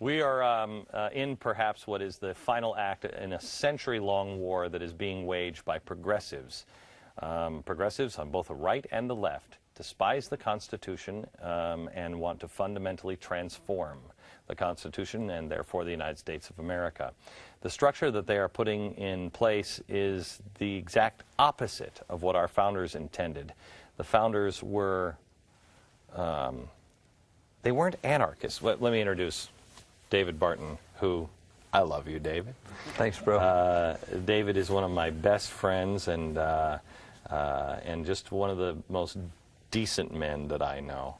We are in perhaps what is the final act in a century-long war that is being waged by progressives. Progressives on both the right and the left despise the Constitution and want to fundamentally transform the Constitution and therefore the United States of America. The structure that they are putting in place is the exact opposite of what our founders intended. The founders were, they weren't anarchists. Let me introduce David Barton, who, I love you, David. Thanks, bro. David is one of my best friends and just one of the most decent men that I know.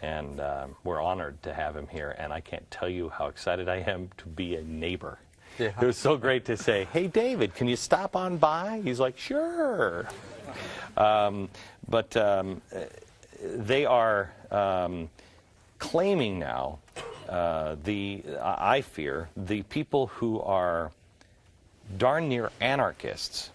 And we're honored to have him here, and I can't tell you how excited I am to be a neighbor. Yeah. It was so great to say, hey, David, can you stop on by? He's like, sure. But they are claiming now, I fear, the people who are darn near anarchists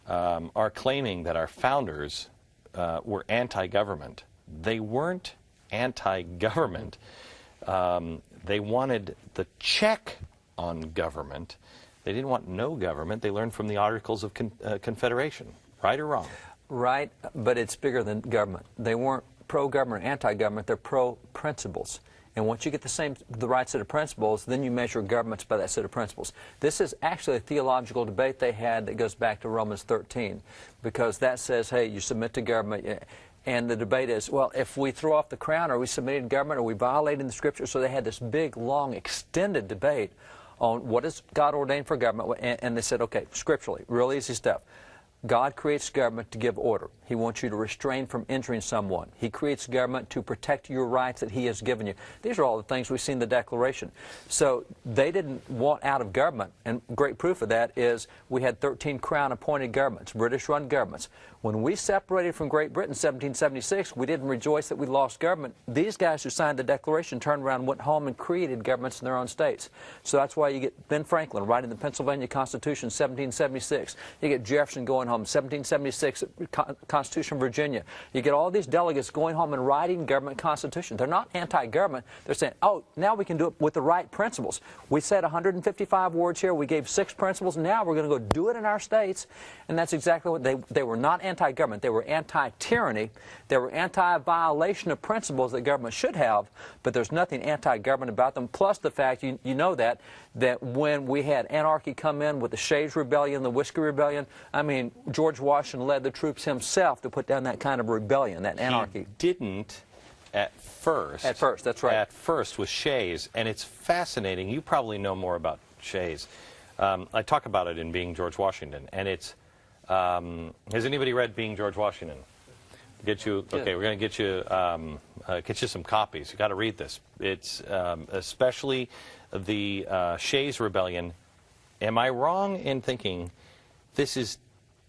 are claiming that our founders were anti-government. They weren't anti-government. They wanted the check on government. They didn't want no government. They learned from the Articles of Confederation. Right or wrong? Right, but it's bigger than government. They weren't pro-government or anti-government. They're pro-principles. And once you get the right set of principles, then you measure governments by that set of principles. This is actually a theological debate they had that goes back to Romans 13, because that says, hey, you submit to government. And the debate is, well, if we throw off the crown, are we submitting to government? Are we violating the Scripture? So they had this big, long, extended debate on what is God ordained for government. And they said, okay, scripturally, real easy stuff. God creates government to give order. He wants you to restrain from injuring someone. He creates government to protect your rights that He has given you. These are all the things we see in the Declaration. So they didn't want out of government, and great proof of that is we had 13 Crown-appointed governments, British-run governments. When we separated from Great Britain in 1776, we didn't rejoice that we lost government. These guys who signed the Declaration turned around, went home, and created governments in their own states. So that's why you get Ben Franklin writing the Pennsylvania Constitution, 1776. You get Jefferson going home, 1776, Constitution of Virginia. You get all these delegates going home and writing government constitutions. They're not anti-government. They're saying, oh, now we can do it with the right principles. We said 155 words here. We gave 6 principles. Now we're going to go do it in our states. And that's exactly what they were not anti-government. They were anti-tyranny. They were anti-violation of principles that government should have, but there's nothing anti-government about them. Plus the fact, you know that when we had anarchy come in with the Shays Rebellion, the Whiskey Rebellion, I mean, George Washington led the troops himself to put down that kind of rebellion, that anarchy. He didn't at first. At first, that's right. At first with Shays, and it's fascinating. You probably know more about Shays. I talk about it in Being George Washington, and it's, has anybody read Being George Washington? Get you, okay, we're going to get you some copies. You got to read this. It's especially the Shays Rebellion. Am I wrong in thinking this is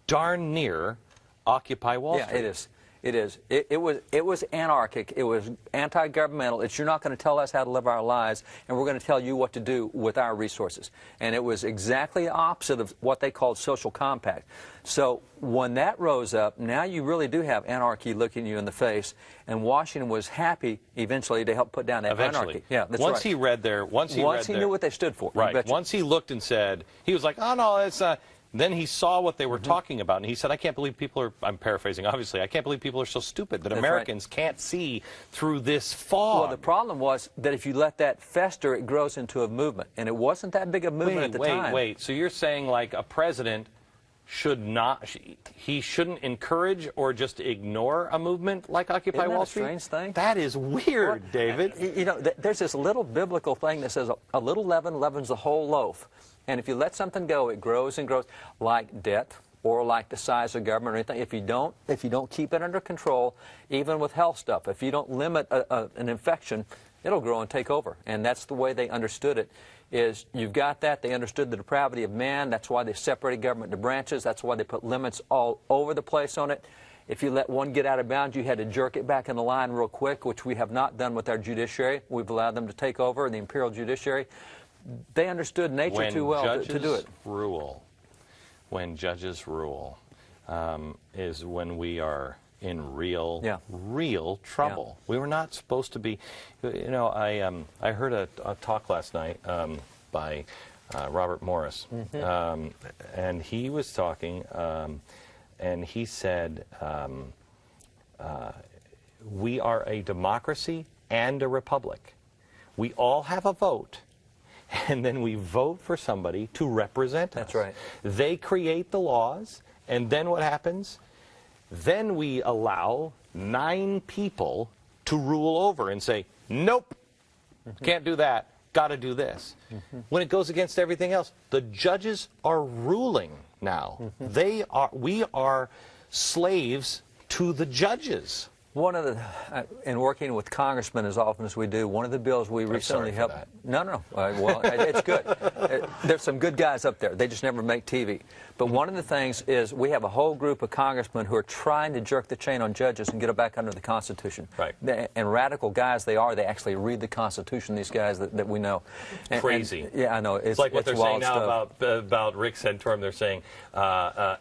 darn near Occupy Wall Street? Yeah, it is. It is. It was anarchic. It was anti-governmental. It's, you're not going to tell us how to live our lives, and we're going to tell you what to do with our resources. And it was exactly the opposite of what they called social compact. So when that rose up, now you really do have anarchy looking you in the face. And Washington was happy eventually to help put down that anarchy. Yeah, that's once right. he read their, once he knew what they stood for. Right. Once he looked and said, he was like, oh no, it's not. Then he saw what they were talking about, and he said, I can't believe people are, I'm paraphrasing, obviously, I can't believe people are so stupid that Americans can't see through this fog. Well, the problem was that if you let that fester, it grows into a movement, and it wasn't that big a movement at the time. Wait, so you're saying like a president should not, he shouldn't encourage or just ignore a movement like Occupy Wall Street? Isn't that a strange thing? That is weird, well, David. You know, there's this little biblical thing that says a little leaven leavens the whole loaf. And if you let something go, it grows and grows, like debt or like the size of government or anything. If you don't keep it under control, even with health stuff, if you don't limit an infection, it'll grow and take over. And that's the way they understood it. Is you've got that. They understood the depravity of man. That's why they separated government into branches. That's why they put limits all over the place on it. If you let one get out of bounds, you had to jerk it back in the line real quick, which we have not done with our judiciary. We've allowed them to take over, the imperial judiciary. They understood nature too well to do it. When judges rule is when we are in real Yeah. real trouble. We were not supposed to be. You know, I heard a talk last night by Robert Morris, and he was talking, and he said, we are a democracy and a republic. We all have a vote, and then we vote for somebody to represent us. That's right. They create the laws, and then what happens? Then we allow 9 people to rule over and say, nope, can't do that, got to do this. When it goes against everything else, the judges are ruling now. We are slaves to the judges. One of the, in working with congressmen as often as we do, one of the bills we recently helped. No. Well, it's good. There's some good guys up there. They just never make TV. But one of the things is we have a whole group of congressmen who are trying to jerk the chain on judges and get it back under the Constitution. Right. And radical guys they are. They actually read the Constitution. These guys that we know. Crazy. Yeah, I know. It's like what they're saying now stuff. about Rick Santorum. They're saying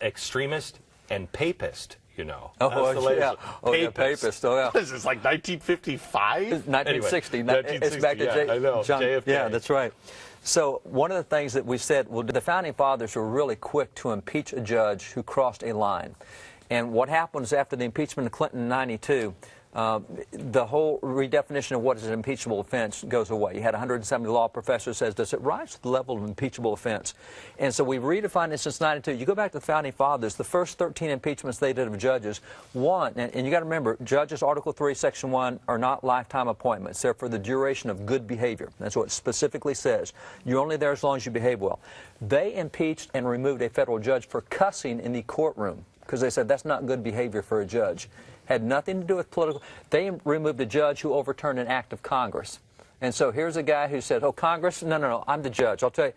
extremist and papist. You know. Oh, yeah. Oh, yeah, papist. Oh, yeah. What is this, like 1955? 1960. Anyway, It's back to I know. John, JFK. Yeah, that's right. So one of the things that we said, well, the Founding Fathers were really quick to impeach a judge who crossed a line. And what happens after the impeachment of Clinton in '92, the whole redefinition of what is an impeachable offense goes away. You had 170 law professors says, does it rise to the level of impeachable offense? And so we redefined it since '92. You go back to the Founding Fathers, the first 13 impeachments they did of judges, one, and you got to remember, judges, Article 3, Section 1, are not lifetime appointments. They're for the duration of good behavior. That's what it specifically says. You're only there as long as you behave well. They impeached and removed a federal judge for cussing in the courtroom because they said that's not good behavior for a judge. Had nothing to do with political. They removed a judge who overturned an act of Congress. And so here's a guy who said, oh, Congress? No, I'm the judge. I'll tell you.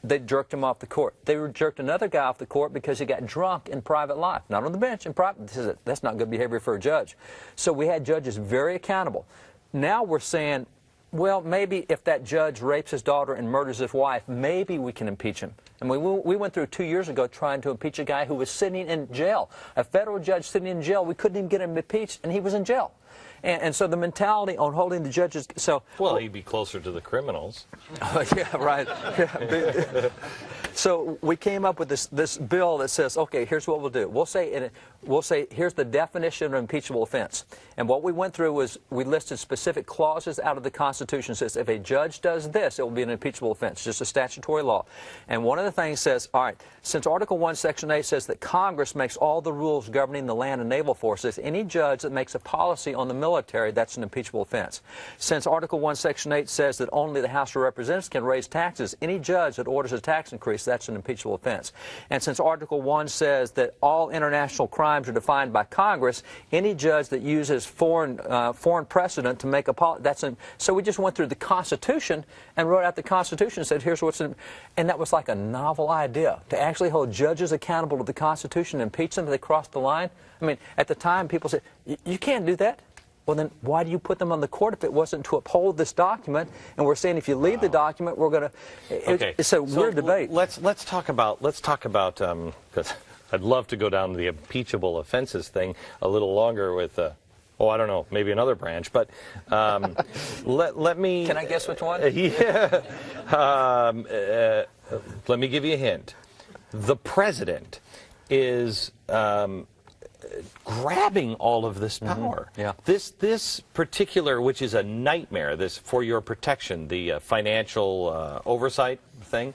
They jerked him off the court. They jerked another guy off the court because he got drunk in private life. Not on the bench, in private. That's not good behavior for a judge. So we had judges very accountable. Now we're saying, well, maybe if that judge rapes his daughter and murders his wife, maybe we can impeach him. And we went through 2 years ago trying to impeach a guy who was sitting in jail. A federal judge sitting in jail. We couldn't even get him impeached, and he was in jail. And so the mentality on holding the judges... Well, he'd be closer to the criminals. Yeah, right. So we came up with this bill that says, okay, here's what we'll do. We'll say here's the definition of an impeachable offense. And what we went through was we listed specific clauses out of the Constitution. It says if a judge does this, it will be an impeachable offense, just a statutory law. And one of the things says, all right, since Article 1, Section 8 says that Congress makes all the rules governing the land and naval forces, any judge that makes a policy on the military, that's an impeachable offense. Since Article 1, Section 8 says that only the House of Representatives can raise taxes, any judge that orders a tax increase, that's an impeachable offense. And since Article 1 says that all international crimes are defined by Congress, any judge that uses foreign precedent to make a policy, so we just went through the Constitution and wrote out the Constitution and said, here's what's in, and that was like a novel idea, to actually hold judges accountable to the Constitution and impeach them if they crossed the line. I mean, at the time, people said, you can't do that. Well, then why do you put them on the court if it wasn't to uphold this document? And we're saying if you leave the document, we're going to. Okay. It's a weird debate. Let's talk about because I'd love to go down to the impeachable offenses thing a little longer with. I don't know, maybe another branch, but let me. Can I guess which one? Yeah. Let me give you a hint. The president is. Grabbing all of this power. Yeah. This particular, which is a nightmare, this for your protection, the financial oversight thing,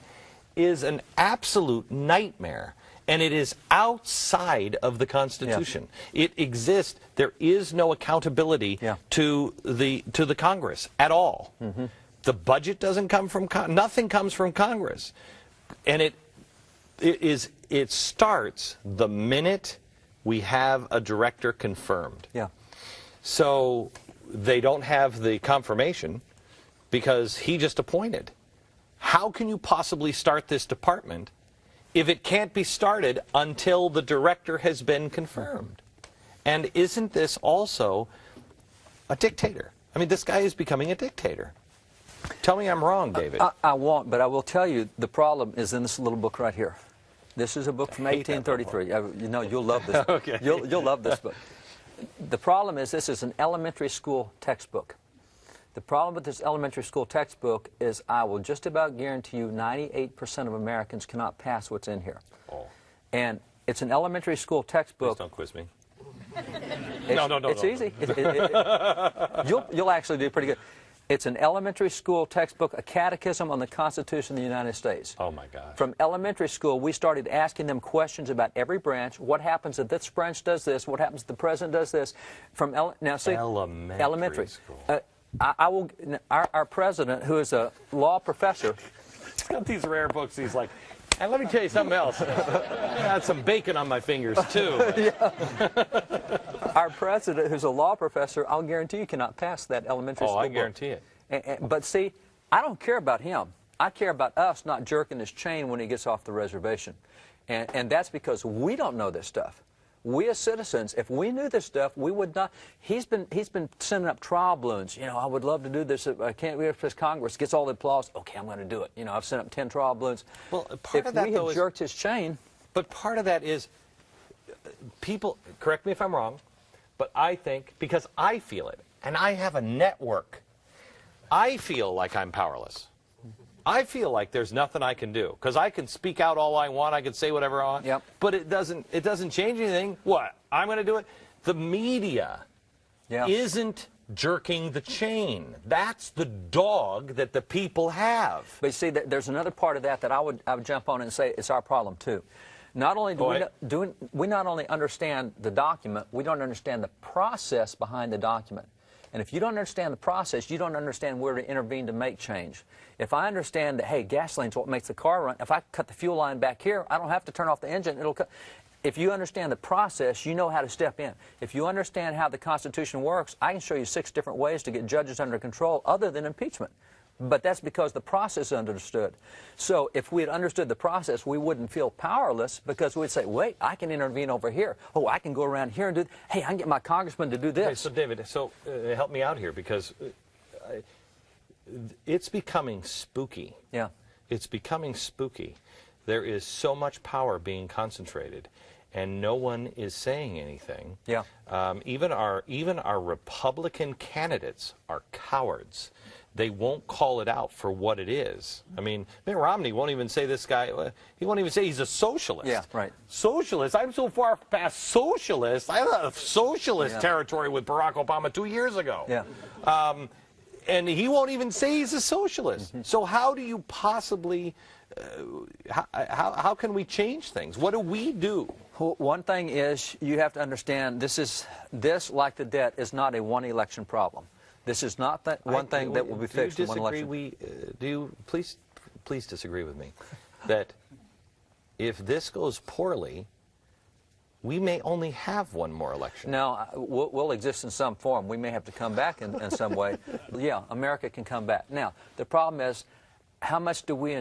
is an absolute nightmare. And it is outside of the Constitution. Yeah. It exists. There is no accountability to the Congress at all. The budget doesn't come from nothing comes from Congress, and it starts the minute we have a director confirmed. Yeah. So they don't have the confirmation because he just appointed. How can you possibly start this department if it can't be started until the director has been confirmed? And isn't this also a dictator? I mean, this guy is becoming a dictator. Tell me I'm wrong, David. I won't, but I will tell you the problem is in this little book right here. This is a book from 1833. You know, you'll love this book. Okay. You'll love this book. The problem is this is an elementary school textbook. The problem with this elementary school textbook is I will just about guarantee you 98% of Americans cannot pass what's in here. Oh. And it's an elementary school textbook. Please don't quiz me. It's easy. You'll actually do pretty good. It's an elementary school textbook, a catechism on the Constitution of the United States. Oh, my gosh. From elementary school, we started asking them questions about every branch. What happens if this branch does this? What happens if the president does this? Now, see, elementary school. Our president, who is a law professor, He's got these rare books. He's like, and let me tell you something else. I had some bacon on my fingers, too. Our president, who's a law professor, I'll guarantee you cannot pass that elementary school Oh, I book. guarantee it. But see, I don't care about him. I care about us not jerking his chain when he gets off the reservation. And that's because we don't know this stuff. We as citizens, if we knew this stuff, we would not. He's been sending up trial balloons. You know, I would love to do this. I can't wait for Congress. Gets all the applause. Okay, I'm going to do it. You know, I've sent up 10 trial balloons. Well, part of that, if we had jerked his chain. But part of that is people, correct me if I'm wrong, but I think, because I feel it, and I have a network, I feel like I'm powerless. I feel like there's nothing I can do, because I can speak out all I want, I can say whatever I want, yep. But it doesn't change anything. What? I'm going to do it? The media isn't jerking the chain. That's the dog that the people have. But you see, there's another part of that I would jump on and say it's our problem too. Not only do we not only understand the document, we don't understand the process behind the document. And if you don't understand the process, you don't understand where to intervene to make change. If I understand that, hey, gasoline's what makes the car run, if I cut the fuel line back here, I don't have to turn off the engine. It'll cut. If you understand the process, you know how to step in. If you understand how the Constitution works, I can show you 6 different ways to get judges under control other than impeachment. But that's because the process is understood. So if we had understood the process, we wouldn't feel powerless, because we'd say, wait, I can intervene over here. Oh, I can go around here and do, hey, I can get my congressman to do this. Okay, so David, help me out here, because it's becoming spooky. Yeah. It's becoming spooky. There is so much power being concentrated, and no one is saying anything. Yeah. Even our Republican candidates are cowards. They won't call it out for what it is. I mean, Mitt Romney won't even say this guy, he won't even say he's a socialist. Yeah, right. Socialist? I'm so far past socialist. I left socialist territory with Barack Obama 2 years ago. Yeah. And he won't even say he's a socialist. Mm-hmm. So how do you possibly, how can we change things? What do we do? Well, one thing is you have to understand this, like the debt, is not a one-election problem. This is not that one thing that will be fixed in one election. Do you please disagree with me that if this goes poorly, we may only have one more election? No, we'll exist in some form. We may have to come back in some way. Yeah, America can come back. Now, the problem is, how much do we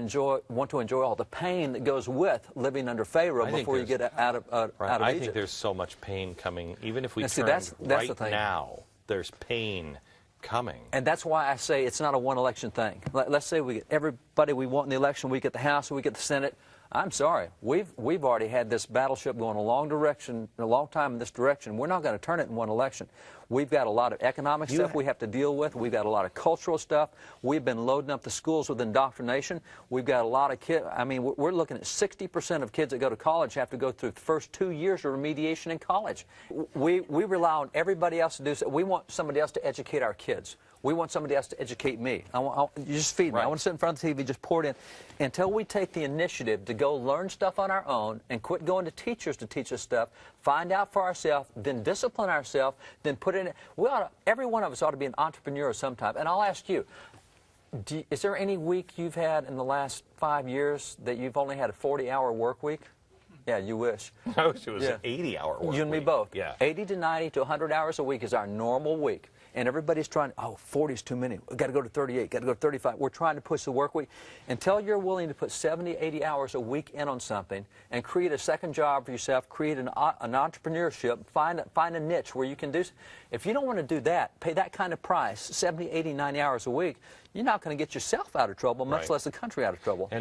want to enjoy all the pain that goes with living under Pharaoh before you get out of Egypt? I think there's so much pain coming, even if we turn right now, there's pain coming. And that's why I say it's not a one-election thing. Let's say we get everybody we want in the election, we get the House, we get the Senate. I'm sorry, we've already had this battleship going a long time in this direction. We're not going to turn it in one election. We've got a lot of economic stuff we have to deal with. We've got a lot of cultural stuff. We've been loading up the schools with indoctrination. We've got a lot of kids. I mean, we're looking at 60% of kids that go to college have to go through the first 2 years of remediation in college. We rely on everybody else to do so. We want somebody else to educate our kids. We want somebody else to educate me. You just feed me. I want to sit in front of the TV, just pour it in. Until we take the initiative to go learn stuff on our own and quit going to teachers to teach us stuff, find out for ourselves, then discipline ourselves, then put it in. Every one of us ought to be an entrepreneur sometime. And I'll ask you, is there any week you've had in the last 5 years that you've only had a 40-hour work week? Yeah, you wish. I wish it was an 80-hour work week. You and me both. Yeah. 80 to 90 to 100 hours a week is our normal week. And everybody's trying, 40 is too many. We've got to go to 38, got to go to 35. We're trying to push the work week. Until you're willing to put 70, 80 hours a week in on something and create a second job for yourself, create an entrepreneurship, find a niche where you can do. If you don't want to do that, pay that kind of price, 70, 80, 90 hours a week, you're not going to get yourself out of trouble, much less the country out of trouble.